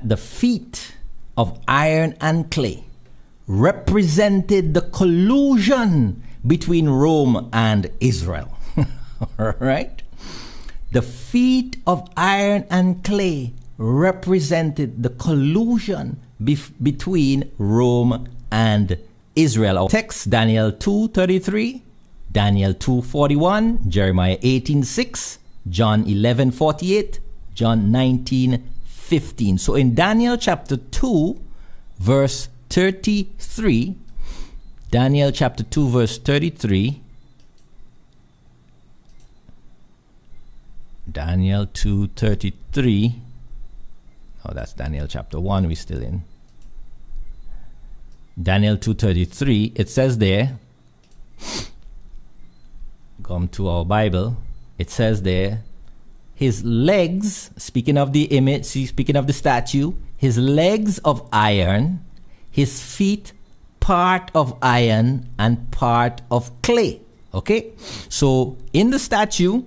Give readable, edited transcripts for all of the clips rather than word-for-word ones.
that the feet of iron and clay represented the collusion between Rome and Israel. All right? The feet of iron and clay represented the collusion between Rome and Israel. Our text, Daniel 2:33, Daniel 2:41, Jeremiah 18:6, John 11:48, John 19:15. So in Daniel chapter 2, verse 33, Daniel chapter 2, verse 33, Daniel 2:33. Oh, that's Daniel chapter 1 we're still in. Daniel 2:33, it says there, come to our Bible, it says there, his legs, speaking of the image, speaking of the statue, his legs of iron, his feet part of iron and part of clay. Okay, so in the statue,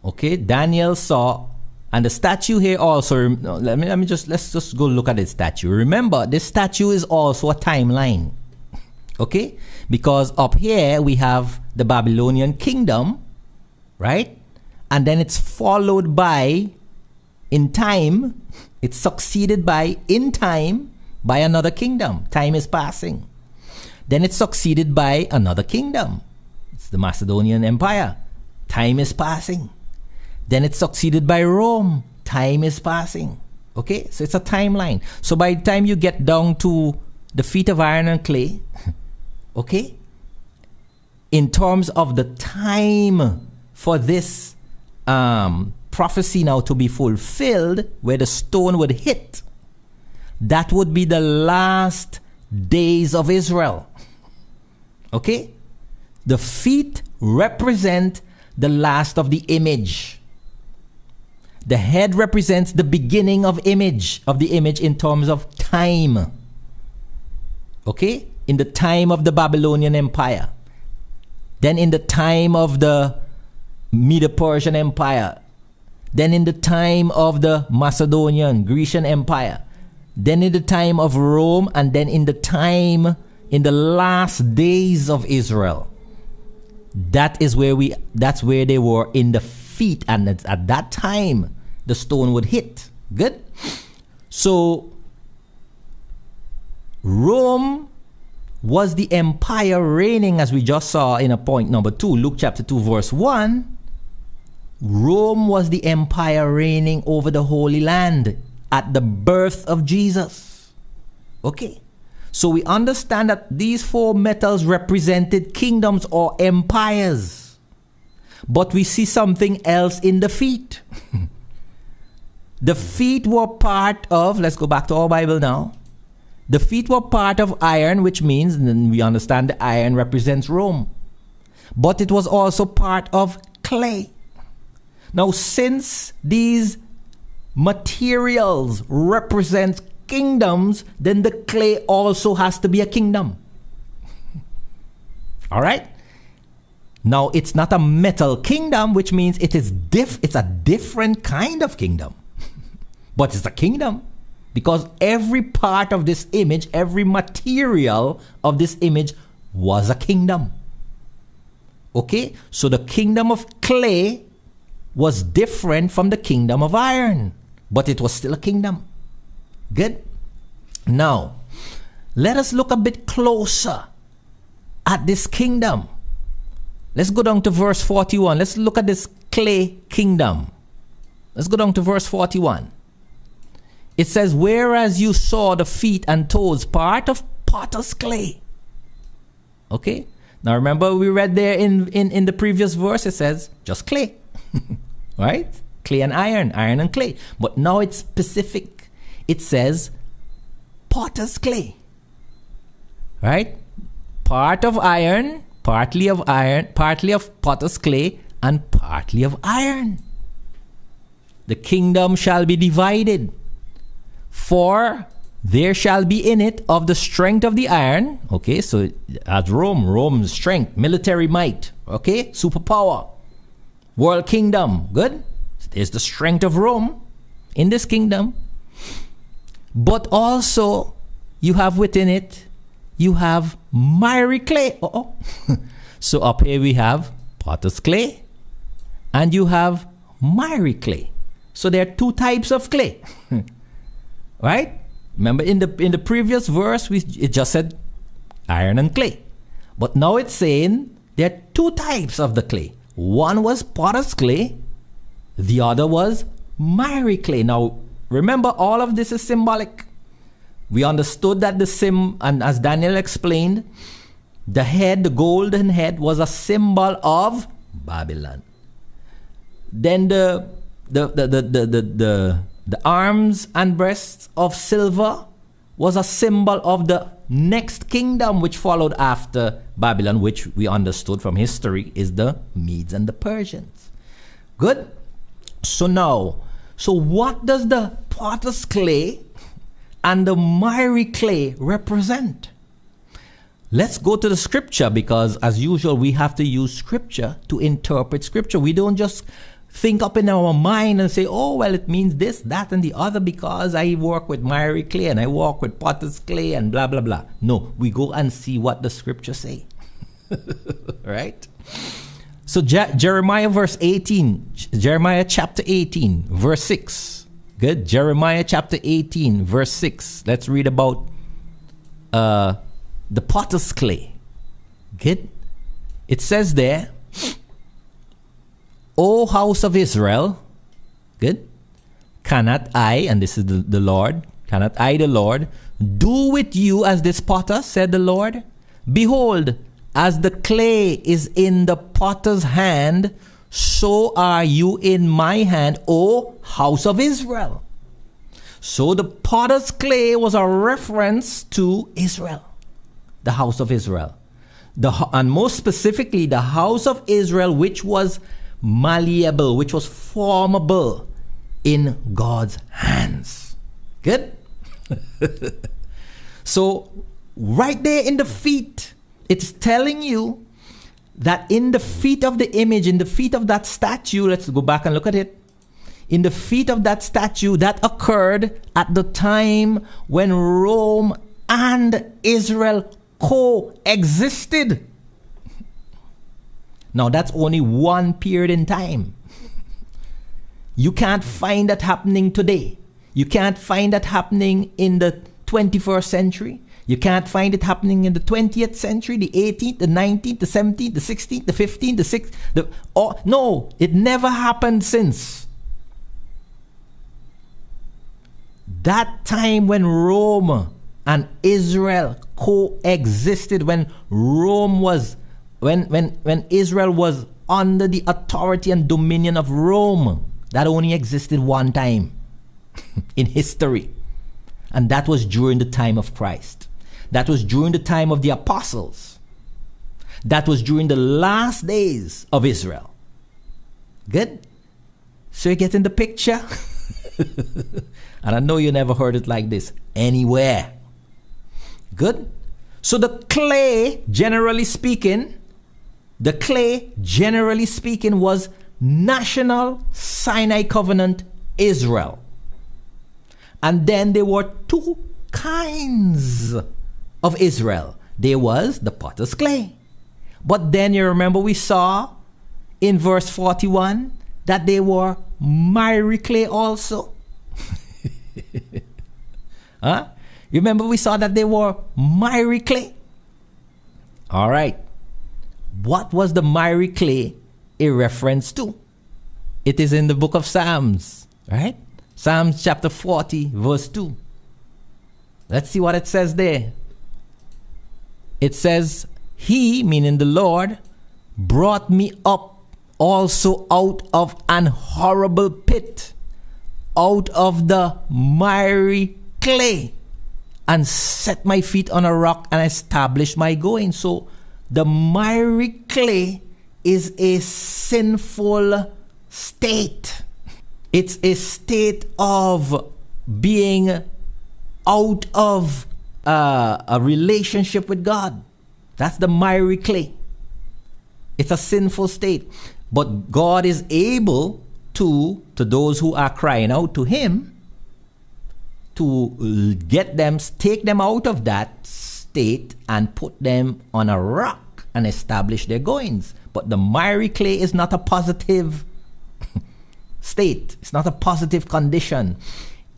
okay, Daniel saw, and the statue here also, let's just go look at the statue. Remember, this statue is also a timeline. Okay, because up here we have the Babylonian kingdom, right? And then it's followed by, in time, it's succeeded by, in time, by another kingdom. Time is passing. Then it's succeeded by another kingdom. It's the Macedonian Empire. Time is passing. Then it's succeeded by Rome. Time is passing. Okay? So it's a timeline. So by the time you get down to the feet of iron and clay, okay, in terms of the time for this prophecy now to be fulfilled, where the stone would hit, that would be the last days of Israel. Okay? The feet represent the last of the image. The head represents the beginning of the image in terms of time. Okay? In the time of the Babylonian Empire. Then in the time of the Medo-Persian Empire. Then in the time of the Macedonian, Grecian Empire. Then in the time of Rome, and then in the last days of Israel. That's where they were in the feet, and at that time the stone would hit. Good? So Rome was the empire reigning, as we just saw in a point number 2, Luke chapter 2 verse 1. Rome was the empire reigning over the Holy Land at the birth of Jesus. Okay? So we understand that these 4 metals represented kingdoms or empires. But we see something else in the feet. The feet were part of, let's go back to our Bible now. The feet were part of iron, which means, and we understand the iron represents Rome. But it was also part of clay. Now, since these materials represent kingdoms, then the clay also has to be a kingdom. All right? Now, it's not a metal kingdom, which means it's a different kind of kingdom. But it's a kingdom. Because every part of this image, every material of this image was a kingdom. Okay? So the kingdom of clay was different from the kingdom of iron. But it was still a kingdom. Good? Now, let us look a bit closer at this kingdom. Let's go down to verse 41. Let's look at this clay kingdom. Let's go down to verse 41. It says, whereas you saw the feet and toes part of potter's clay. Okay? Now remember we read there in the previous verse, it says just clay. Right? Clay and iron and clay. But now it's specific. It says potter's clay. Right? Part of iron, partly of potter's clay, and partly of iron. The kingdom shall be divided. For there shall be in it of the strength of the iron. Okay, so as Rome's strength, military might. Okay, superpower, world kingdom. Good. So there's the strength of Rome in this kingdom. But also, you have within it, you have miry clay. So up here we have potter's clay, and you have miry clay. So there are two types of clay. Right? Remember in the previous verse, it just said iron and clay. But now it's saying there are two types of the clay. One was potter's clay, the other was miry clay. Now, remember, all of this is symbolic. We understood that and as Daniel explained, the golden head was a symbol of Babylon. Then the arms and breasts of silver was a symbol of the next kingdom which followed after Babylon, which we understood from history is the Medes and the Persians. Good? So what does the potter's clay and the miry clay represent? Let's go to the scripture, because as usual we have to use scripture to interpret scripture. We don't just think up in our mind and say, oh, well, it means this, that, and the other because I work with miry clay and I work with potter's clay and blah, blah, blah. No, we go and see what the scripture say. Right? So Jeremiah chapter 18, verse 6. Good? Jeremiah chapter 18, verse 6. Let's read about the potter's clay. Good? It says there, O house of Israel, good? Cannot I, and this is the Lord, cannot I, the Lord, do with you as this potter, said the Lord? Behold, as the clay is in the potter's hand, so are you in my hand, O house of Israel. So the potter's clay was a reference to Israel, the house of Israel. And most specifically, the house of Israel, which was malleable, which was formable in God's hands. Good? So right there in the feet, it's telling you that in the feet of the image, in the feet of that statue, let's go back and look at it. In the feet of that statue, that occurred at the time when Rome and Israel coexisted. Now, that's only one period in time. You can't find that happening today. You can't find that happening in the 21st century. You can't find it happening in the 20th century, the 18th, the 19th, the 17th, the 16th, the 15th, the 6th. No, it never happened since. That time when Rome and Israel coexisted, when Rome was When Israel was under the authority and dominion of Rome, that only existed one time in history. And that was during the time of Christ. That was during the time of the apostles. That was during the last days of Israel. Good? So you get in the picture? And I know you never heard it like this anywhere. Good? So the clay, generally speaking, was national Sinai covenant Israel. And then there were two kinds of Israel. There was the potter's clay. But then you remember we saw in verse 41 that they were miry clay also. Huh? You remember we saw that they were miry clay? All right. What was the miry clay a reference to? It is in the book of Psalms, right? Psalms chapter 40, verse 2. Let's see what it says there. It says, He, meaning the Lord, brought me up also out of an horrible pit, out of the miry clay, and set my feet on a rock and established my going. So the miry clay is a sinful state. It's a state of being out of a relationship with God. That's the miry clay. It's a sinful state. But God is able to those who are crying out to Him, to get them, take them out of that state and put them on a rock and establish their goings. But the miry clay is not a positive state. It's not a positive condition.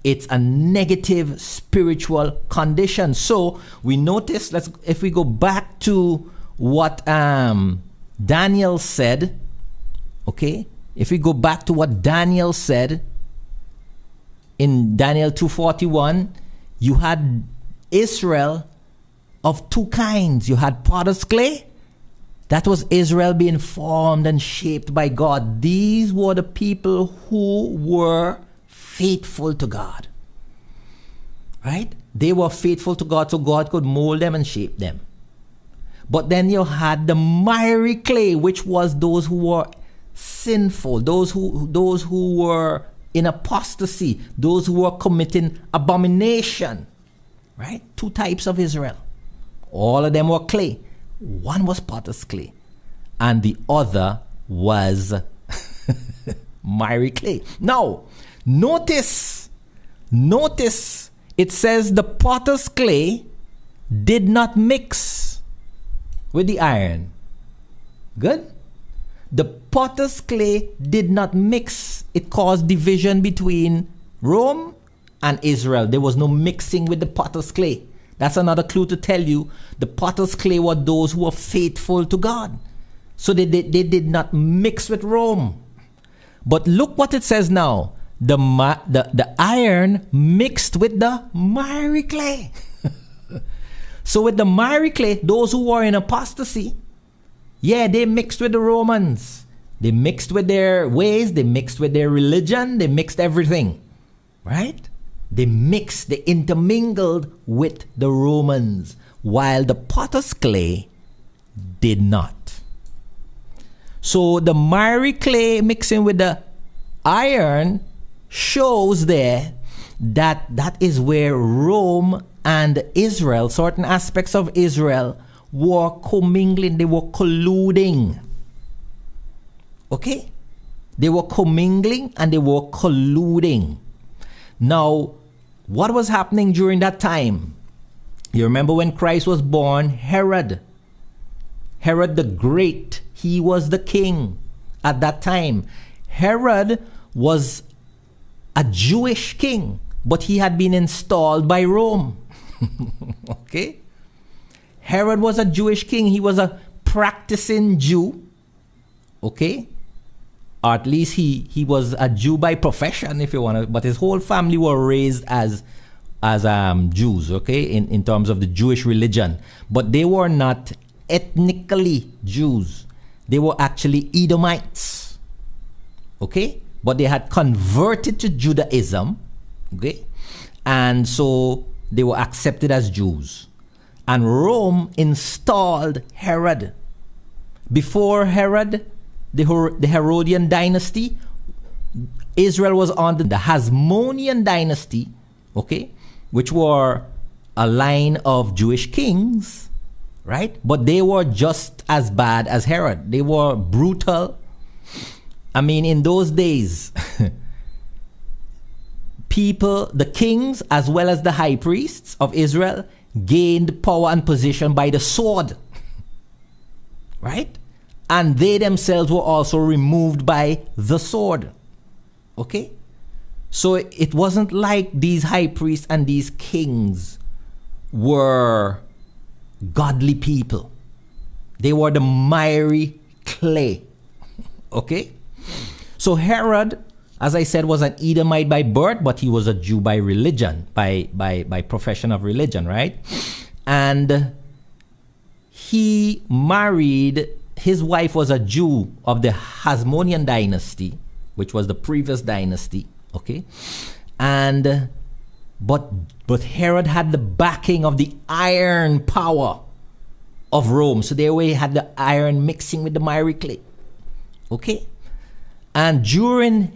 It's a negative spiritual condition. So we notice, if we go back to what Daniel said, okay? If we go back to what Daniel said in Daniel 2:41, you had Israel of two kinds. You had potter's clay. That was Israel being formed and shaped by God. These were the people who were faithful to God. Right? They were faithful to God, so God could mold them and shape them. But then you had the miry clay, which was those who were sinful, those who were in apostasy, those who were committing abomination. Right? Two types of Israel. All of them were clay. One was potter's clay, and the other was miry clay. Now, notice, it says the potter's clay did not mix with the iron. Good? The potter's clay did not mix. It caused division between Rome and Israel. There was no mixing with the potter's clay. That's another clue to tell you the potter's clay were those who were faithful to God. So they did not mix with Rome. But look what it says now. The iron mixed with the miry clay. So with the miry clay, those who were in apostasy, yeah, they mixed with the Romans. They mixed with their ways. They mixed with their religion. They mixed everything. Right? They intermingled with the Romans, while the potter's clay did not. So the miry clay mixing with the iron shows there that is where Rome and Israel, certain aspects of Israel, were commingling. They were colluding. Okay? They were commingling and they were colluding. Now, what was happening during that time? You remember when Christ was born, Herod the Great, he was the king at that time. Herod was a Jewish king, but he had been installed by Rome. Okay? Herod was a Jewish king. He was a practicing Jew. Okay? Or at least he was a Jew by profession, if you want to, but his whole family were raised as Jews, okay, in terms of the Jewish religion. But they were not ethnically Jews. They were actually Edomites, okay? But they had converted to Judaism, okay? And so they were accepted as Jews. And Rome installed Herod. Before Herod, the Herodian dynasty, Israel was under the Hasmonean dynasty, okay, which were a line of Jewish kings, right? But they were just as bad as Herod. They were brutal. I mean, in those days, the kings as well as the high priests of Israel gained power and position by the sword, right? And they themselves were also removed by the sword. Okay? So it wasn't like these high priests and these kings were godly people. They were the miry clay. Okay? So Herod, as I said, was an Edomite by birth, but he was a Jew by religion, by profession of religion, right? And he married... His wife was a Jew of the Hasmonean dynasty, which was the previous dynasty, okay? And but Herod had the backing of the iron power of Rome. So they had the iron mixing with the miry clay. Okay? And during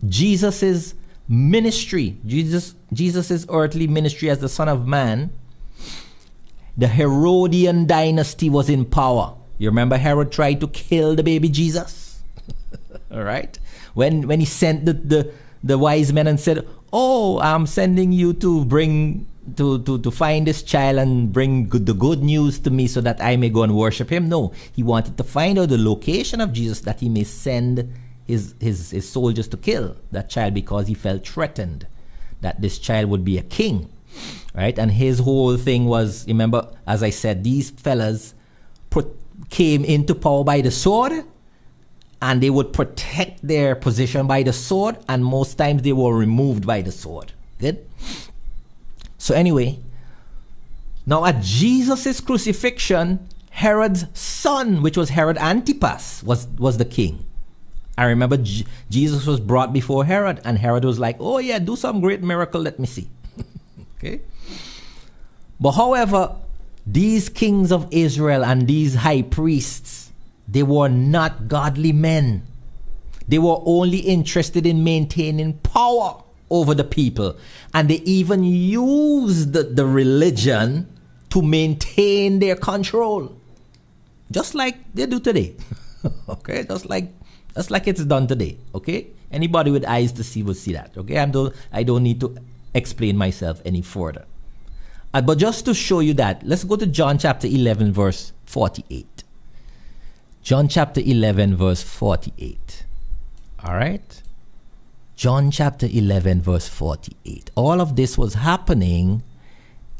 Jesus's ministry, Jesus's earthly ministry as the Son of Man, the Herodian dynasty was in power. You remember Herod tried to kill the baby Jesus? All right? When he sent the wise men and said, "Oh, I'm sending you to bring to find this child and bring the good news to me so that I may go and worship him." No, he wanted to find out the location of Jesus that he may send his soldiers to kill that child, because he felt threatened that this child would be a king, right? And his whole thing was, remember, as I said, these fellas came into power by the sword, and they would protect their position by the sword, and most times they were removed by the sword. Good? So anyway, now at Jesus' crucifixion, Herod's son, which was Herod Antipas, was the king. I remember Jesus was brought before Herod, and Herod was like, "Oh yeah, do some great miracle, let me see." Okay? But however, these kings of Israel and these high priests, they were not godly men. They were only interested in maintaining power over the people. And they even used the religion to maintain their control. Just like they do today. Okay? Just like it's done today. Okay? Anybody with eyes to see will see that. Okay? I don't need to explain myself any further. But just to show you that, let's go to John chapter 11, verse 48. John chapter 11, verse 48. All right? John chapter 11, verse 48. All of this was happening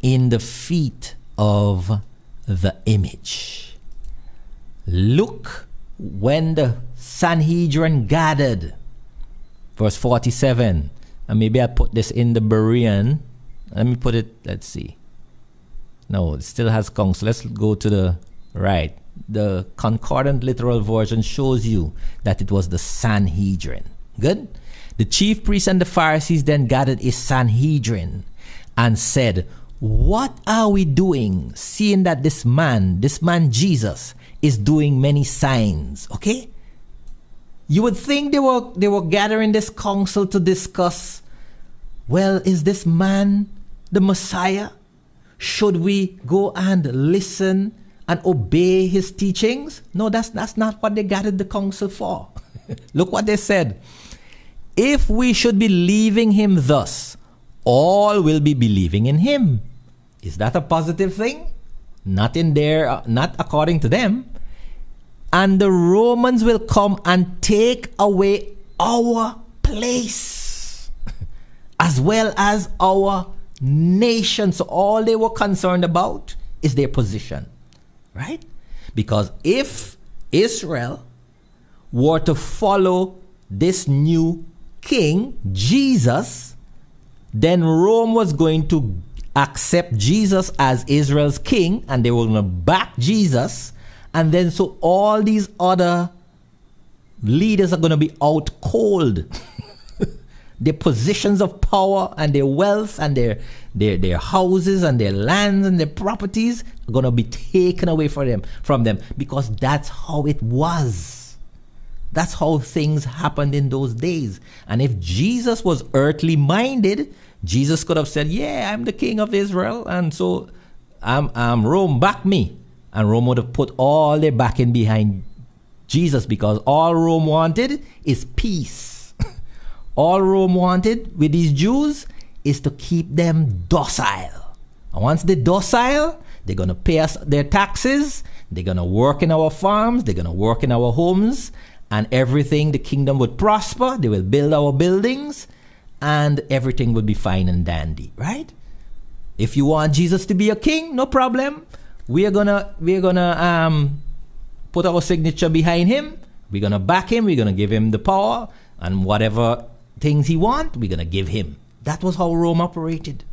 in the feet of the image. Look, when the Sanhedrin gathered, verse 47. And maybe I put this in the Berean. Let me put it, let's see. No, it still has council. Let's go to the right. The concordant literal version shows you that it was the Sanhedrin. Good? The chief priests and the Pharisees then gathered a Sanhedrin and said, "What are we doing, seeing that this man Jesus, is doing many signs?" Okay? You would think they were gathering this council to discuss, well, is this man the Messiah? Should we go and listen and obey his teachings? No, that's not what they gathered the council for. Look what they said. "If we should be leaving him thus, all will be believing in him." Is that a positive thing? Not according to them. "And the Romans will come and take away our place, as well as our nation." So all they were concerned about is their position, right? Because if Israel were to follow this new king, Jesus, then Rome was going to accept Jesus as Israel's king, and they were going to back Jesus. And then so all these other leaders are going to be out cold. Their positions of power and their wealth and their houses and their lands and their properties are going to be taken away from them, because that's how it was. That's how things happened in those days. And if Jesus was earthly minded, Jesus could have said, "Yeah, I'm the king of Israel, and so I'm Rome, back me." And Rome would have put all their backing behind Jesus, because all Rome wanted is peace. All Rome wanted with these Jews is to keep them docile. And once they're docile, they're going to pay us their taxes, they're going to work in our farms, they're going to work in our homes, and everything, the kingdom would prosper, they will build our buildings, and everything will be fine and dandy, right? If you want Jesus to be a king, no problem. We're gonna put our signature behind him. We're gonna back him. We're gonna give him the power, and whatever things he wants, we're gonna give him. That was how Rome operated,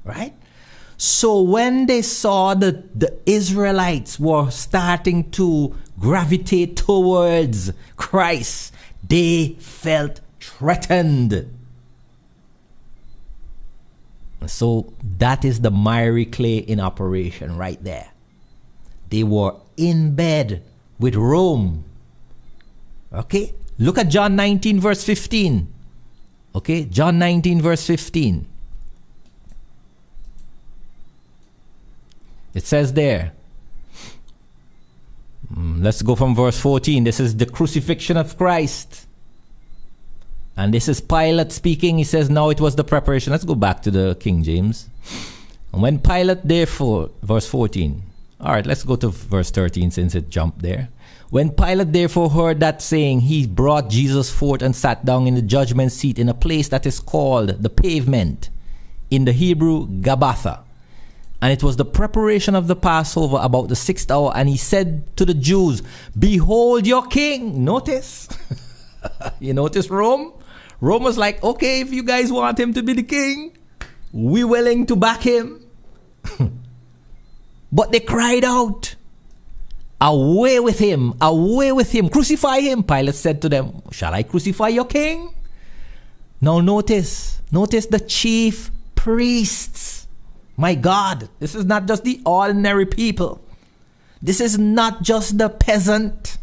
right? So when they saw that the Israelites were starting to gravitate towards Christ, they felt threatened. So that is the miry clay in operation right there. They were in bed with Rome. Okay? Look at John 19 verse 15. Okay? John 19 verse 15. It says there. Let's go from verse 14. This is the crucifixion of Christ. And this is Pilate speaking. He says, now it was the preparation. Let's go back to the King James. And when Pilate therefore, verse 14. All right, let's go to verse 13 since it jumped there. When Pilate therefore heard that saying, he brought Jesus forth and sat down in the judgment seat in a place that is called the pavement, in the Hebrew, Gabbatha. And it was the preparation of the Passover about the 6th hour. And he said to the Jews, behold your king. Notice. You notice Rome? Rome was like, okay, if you guys want him to be the king, we willing to back him. But they cried out, away with him, crucify him. Pilate said to them, shall I crucify your king? Now notice the chief priests. My God, this is not just the ordinary people. This is not just the peasant.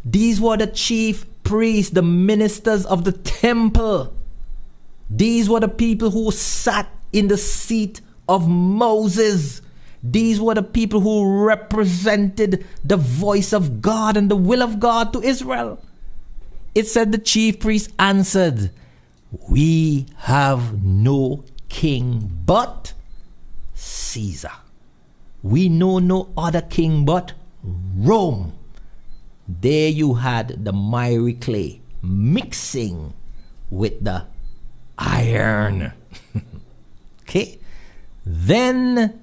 These were the chief priests, the ministers of the temple. These were the people who sat in the seat of Moses. These were the people who represented the voice of God and the will of God to Israel. It said the chief priest answered, we have no king but Caesar. We know no other king but Rome. There you had the miry clay mixing with the iron. Okay. Then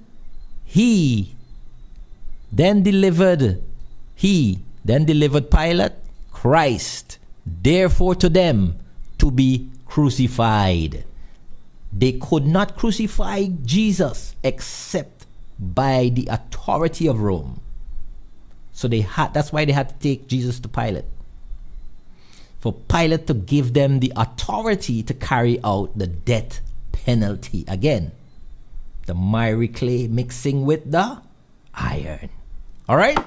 delivered Pilate Christ, therefore to them to be crucified. They could not crucify Jesus except by the authority of Rome. So that's why they had to take Jesus to Pilate. For Pilate to give them the authority to carry out the death penalty. Again, the miry clay mixing with the iron. All right?